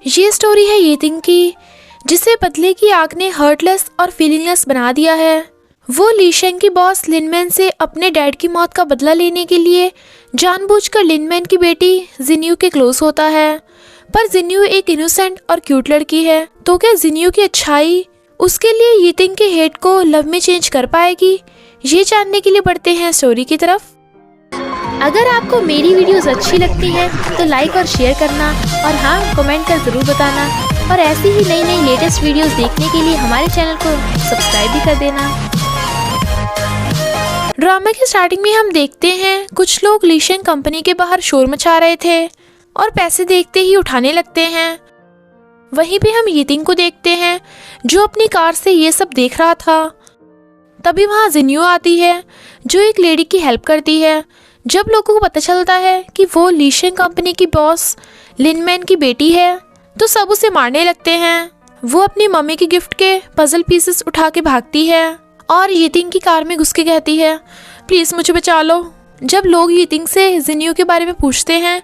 ये स्टोरी है यीतिंग की, जिसे बदले की आग ने हर्टलेस और फीलिंगलेस बना दिया है। वो लीशेंग की बॉस लिनमैन से अपने डैड की मौत का बदला लेने के लिए जानबूझकर लिनमैन की बेटी जिन्यू के क्लोज होता है। पर जिन्यू एक इनोसेंट और क्यूट लड़की है, तो क्या जिन्यू की अच्छाई उसके लिए यीतिंग के हेट को लव में चेंज कर पाएगी? ये जानने के लिए बढ़ते हैं स्टोरी की तरफ। अगर आपको मेरी वीडियोस अच्छी लगती है तो लाइक और शेयर करना, और हाँ, कमेंट कर ज़रूर बताना। और ऐसी ही नई नई लेटेस्ट वीडियोस देखने के लिए हमारे चैनल को सब्सक्राइब भी कर देना। ड्रामा की स्टार्टिंग में हम देखते हैं कुछ लोग लीशेंग कंपनी के बाहर शोर मचा रहे थे और पैसे देखते ही उठाने लगते हैं। वहीं पे हम यीतिंग को देखते हैं जो अपनी कार से ये सब देख रहा था। तभी वहाँ जिन्यू आती है जो एक लेडी की हेल्प करती है। जब लोगों को पता चलता है कि वो लीशेंग कंपनी की बॉस लिनमैन की बेटी है तो सब उसे मारने लगते हैं। वो अपनी मम्मी की गिफ्ट के पजल पीसेस उठा के भागती है और यीतिंग की कार में घुस के कहती है, प्लीज़ मुझे बचा लो। जब लोग यीतिंग से जिन्यू के बारे में पूछते हैं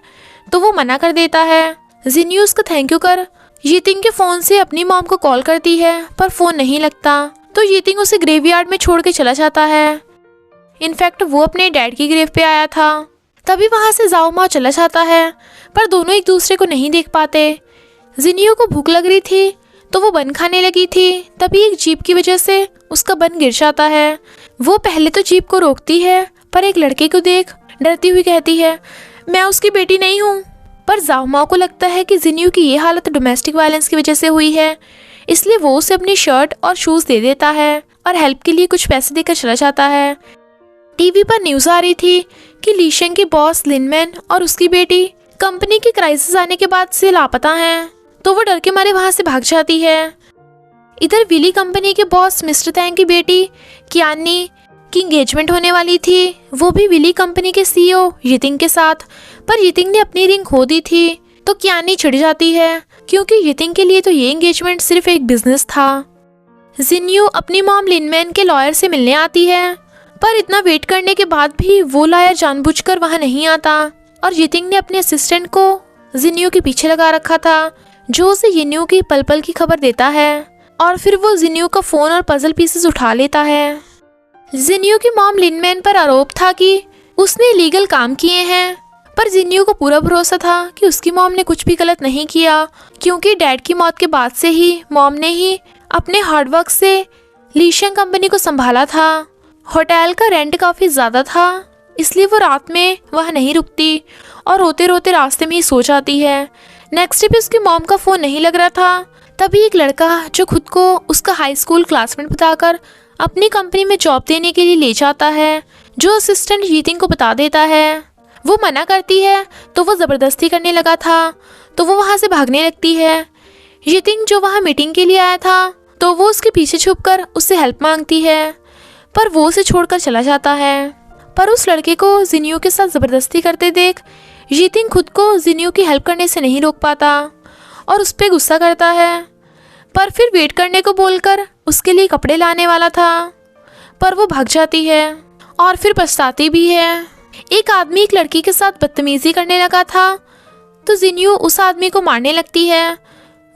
तो वो मना कर देता है। जिन्यू उसका थैंक यू कर यीतिंग के फ़ोन से अपनी मॉम को कॉल करती है, पर फ़ोन नहीं लगता तो यीतिंग उसे ग्रेवयार्ड में छोड़ के चला जाता है। इनफैक्ट वो अपने डैड की ग्रेव पे आया था। तभी वहाँ से जाओ माओ चला जाता है, पर दोनों एक दूसरे को नहीं देख पाते। जिन्यू को भूख लग रही थी तो वो बन खाने लगी थी। तभी एक जीप की वजह से उसका बन गिर जाता है। वो पहले तो जीप को रोकती है, पर एक लड़के को देख डरती हुई कहती है, मैं उसकी बेटी नहीं हूँ। पर जाओ माओ को लगता है कि जिन्यू की ये हालत डोमेस्टिक वायलेंस की वजह से हुई है, इसलिए वो उसे अपनी शर्ट और शूज़ दे देता है और हेल्प के लिए कुछ पैसे देकर चला जाता है। टीवी पर न्यूज़ आ रही थी कि लीशेंग के बॉस लिनमैन और उसकी बेटी कंपनी की क्राइसिस आने के बाद से लापता हैं, तो वो डर के मारे वहाँ से भाग जाती है। इधर विली कंपनी के बॉस मिस्टर तैंग की बेटी कियानी की एंगेजमेंट होने वाली थी, वो भी विली कंपनी के सीईओ यीतिंग के साथ। पर यीतिंग ने अपनी रिंग खो दी थी तो कियानी चिढ़ जाती है, क्योंकि यीतिंग के लिए तो ये एंगेजमेंट सिर्फ एक बिजनेस था। जिन्यू अपनी मॉम लिनमैन के लॉयर से मिलने आती है, पर इतना वेट करने के बाद भी वो लॉयर जानबूझकर वहाँ नहीं आता और यीतिंग ने अपने असिस्टेंट को जिन्यू के पीछे लगा रखा था, जो उसे जिन्यू की पल पल की खबर देता है। और फिर वो जिन्यू का फ़ोन और पजल पीसेस उठा लेता है। जिन्यू की मॉम लिनमैन पर आरोप था कि उसने लीगल काम किए हैं, पर जिन्यू को पूरा भरोसा था कि उसकी मॉम ने कुछ भी गलत नहीं किया, क्योंकि डैड की मौत के बाद से ही मॉम ने ही अपने हार्डवर्क से लीशेंग कंपनी को संभाला था। होटल का रेंट काफ़ी ज़्यादा था, इसलिए वो रात में वहाँ नहीं रुकती और रोते रोते रास्ते में ही सो जाती है। नेक्स्ट डे भी उसकी मॉम का फ़ोन नहीं लग रहा था। तभी एक लड़का जो खुद को उसका हाई स्कूल क्लासमेट बताकर अपनी कंपनी में जॉब देने के लिए ले जाता है, जो असिस्टेंट यीतिंग को बता देता है। वो मना करती है तो वो ज़बरदस्ती करने लगा था, तो वो वहाँ से भागने लगती है। यीतिंग जो वहाँ मीटिंग के लिए आया था तो वो उसके पीछे छुपकर उससे हेल्प मांगती है, पर वो उसे छोड़कर चला जाता है। पर उस लड़के को जिन्यू के साथ ज़बरदस्ती करते देख यीतिंग खुद को जिन्यू की हेल्प करने से नहीं रोक पाता और उस पर गुस्सा करता है। पर फिर वेट करने को बोलकर उसके लिए कपड़े लाने वाला था, पर वो भाग जाती है और फिर पछताती भी है। एक आदमी एक लड़की के साथ बदतमीजी करने लगा था तो जिन्यू उस आदमी को मारने लगती है।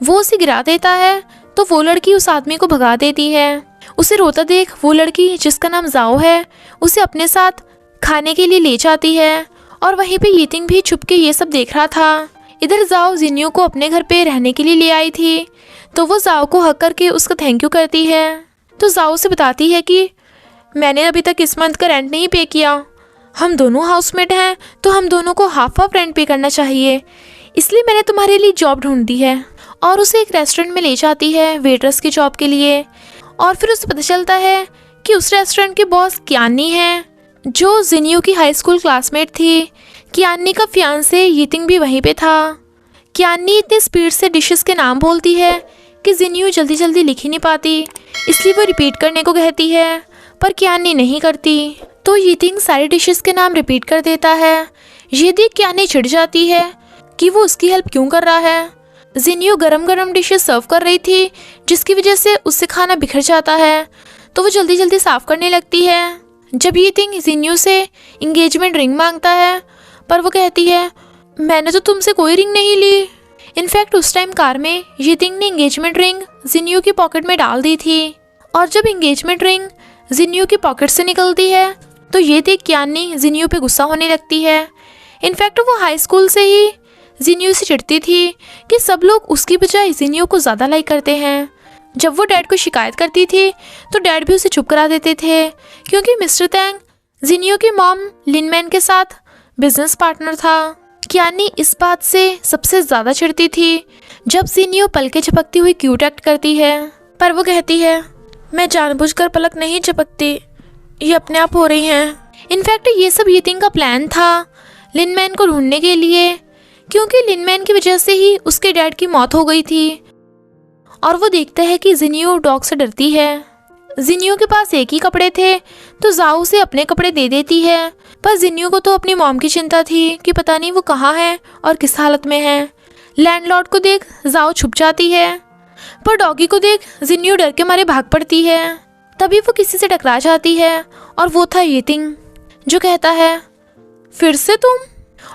वो उसे गिरा देता है तो वो लड़की उस आदमी को भगा देती है। उसे रोता देख वो लड़की, जिसका नाम जाओ है, उसे अपने साथ खाने के लिए ले जाती है और वहीं पे यीतिंग भी छुप के ये सब देख रहा था। इधर जाओ जिन्यू को अपने घर पे रहने के लिए ले आई थी, तो वो जाओ को हक करके उसका थैंक यू करती है। तो जाओ से बताती है कि मैंने अभी तक इस मंथ का रेंट नहीं पे किया, हम दोनों हाउसमेट हैं तो हम दोनों को हाफ हाफ रेंट पे करना चाहिए, इसलिए मैंने तुम्हारे लिए जॉब ढूंढ दी है। और उसे एक रेस्टोरेंट में ले जाती है वेट्रेस की जॉब के लिए। और फिर उसे पता चलता है कि उस रेस्टोरेंट के बॉस कियानी है, जो जिन्यू की हाई स्कूल क्लासमेट थी। कियानी का फियांसे यीतिंग भी वहीं पे था। कियानी इतनी स्पीड से डिशेस के नाम बोलती है कि जिन्यू जल्दी जल्दी लिख ही नहीं पाती, इसलिए वो रिपीट करने को कहती है, पर कियानी नहीं करती। तो यीतिंग सारी डिशेस के नाम रिपीट कर देता है। ये देख कियानी चिढ़ जाती है कि वो उसकी हेल्प क्यों कर रहा है। जिन्यू गरम गरम डिशेस सर्व कर रही थी, जिसकी वजह से उससे खाना बिखर जाता है, तो वो जल्दी जल्दी साफ करने लगती है। जब यीतिंग जिन्यू से इंगेजमेंट रिंग मांगता है, पर वो कहती है मैंने तो तुमसे कोई रिंग नहीं ली। इनफैक्ट उस टाइम कार में यितिंग ने एंगेजमेंट रिंग जिन्यू की पॉकेट में डाल दी थी और जब एंगेजमेंट रिंग जिन्यू की पॉकेट से निकलती है तो ये देख क्यानी जिन्यू पे गुस्सा होने लगती है। इनफैक्ट वो हाई स्कूल से ही जिन्यू से चिढ़ती थी कि सब लोग उसकी बजाय जिन्यू को ज़्यादा लाइक करते हैं। जब वो डैड को शिकायत करती थी तो डैड भी उसे चुप करा देते थे क्योंकि मिस्टर तैंग जिन्यू की मॉम लिनमैन के साथ बिजनेस पार्टनर था। क्यानी इस बात से सबसे ज़्यादा चिढ़ती थी जब जिन्यू पलकें झपकती हुई क्यूट एक्ट करती है, पर वो कहती है मैं जानबूझकर पलक नहीं झपकती, ये अपने आप हो रही हैं। इनफैक्ट ये सब यितिंग का प्लान था लिनमैन को ढूंढने के लिए क्योंकि लिनमैन की वजह से ही उसके डैड की मौत हो गई थी और वो देखता है कि जिन्यू डॉग से डरती है। जिन्यू के पास एक ही कपड़े थे तो जाओ उसे अपने कपड़े दे देती है, पर जिन्यू को तो अपनी मॉम की चिंता थी कि पता नहीं वो कहाँ है और किस हालत में है। लैंडलॉर्ड को देख जाओ छुप जाती है, पर डॉगी को देख जिन्यू डर के मारे भाग पड़ती है। तभी वो किसी से टकरा जाती है और वो था यितिंग जो कहता है फिर से तुम,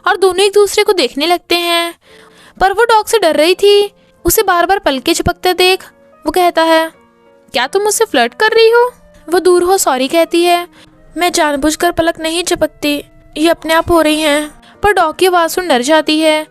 और दोनों एक दूसरे को देखने लगते हैं। पर वो डॉग से डर रही थी, उसे बार बार पलके झपकते देख वो कहता है क्या तुम मुझसे फ्लर्ट कर रही हो। वो दूर हो सॉरी कहती है, मैं जानबूझकर पलक नहीं झपकती, ये अपने आप हो रही हैं। पर डॉग की आवाज़ सुन डर जाती है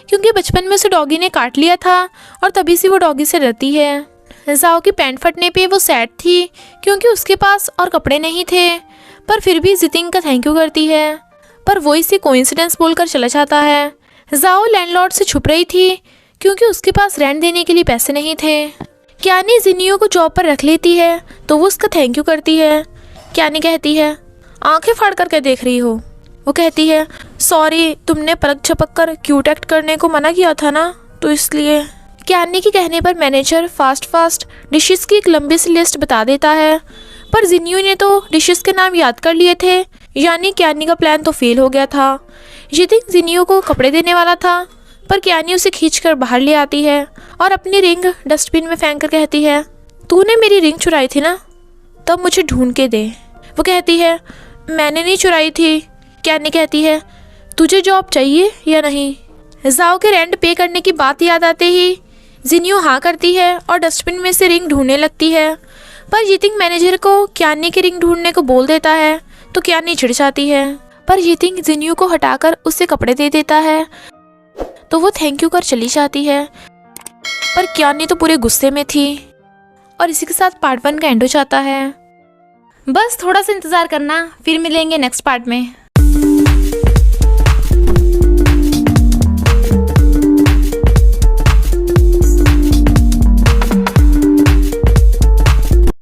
क्योंकि बचपन में उसे डॉगी ने काट लिया था और तभी से वो डॉगी से डरती है। जाओ की पैंट फटने पे वो सैड थी क्योंकि उसके पास और कपड़े नहीं थे, पर फिर भी जितिंग का थैंक यू करती है, पर वो इसे कोइंसिडेंस बोलकर चला जाता है। जाओ लैंडलॉर्ड से छुप रही थी क्योंकि उसके पास रेंट देने के लिए पैसे नहीं थे। क्यानी जिन्यू को जॉब पर रख लेती है तो वो उसका थैंक यू करती है। क्यानी कहती है आंखें फाड़ कर क्या देख रही हो। वो कहती है सॉरी, तुमने पलक झपक कर क्यूट एक्ट करने को मना किया था ना, तो इसलिए। क्यानी के कहने पर मैनेजर फास्ट डिशेस की एक लंबी सी लिस्ट बता देता है, पर जिन्यू ने तो डिशेस के नाम याद कर लिए थे, यानी क्यानी का प्लान तो फेल हो गया था। यितिंग जिन्यू को कपड़े देने वाला था, पर क्यानी उसे खींचकर बाहर ले आती है और अपनी रिंग डस्टबिन में फेंक कर कहती है तूने मेरी रिंग चुराई थी ना, तब मुझे ढूंढ के दे। वो कहती है मैंने नहीं चुराई थी। क्यानी कहती है तुझे जॉब चाहिए या नहीं। जाओ के रेंट पे करने की बात याद आते ही जिन्यू हाँ करती है और डस्टबिन में से रिंग ढूंढने लगती है, पर यितिंग मैनेजर को क्यानी की रिंग ढूंढने को बोल देता है तो क्यानी चिढ़ जाती है, पर यितिंग जिन्यू को हटाकर उससे कपड़े दे देता है तो वो थैंक यू कर चली जाती है, पर क्यानी तो पूरे गुस्से में थी। और इसी के साथ पार्ट 1 का एंड हो जाता है। बस थोड़ा सा इंतज़ार करना, फिर मिलेंगे नेक्स्ट पार्ट में।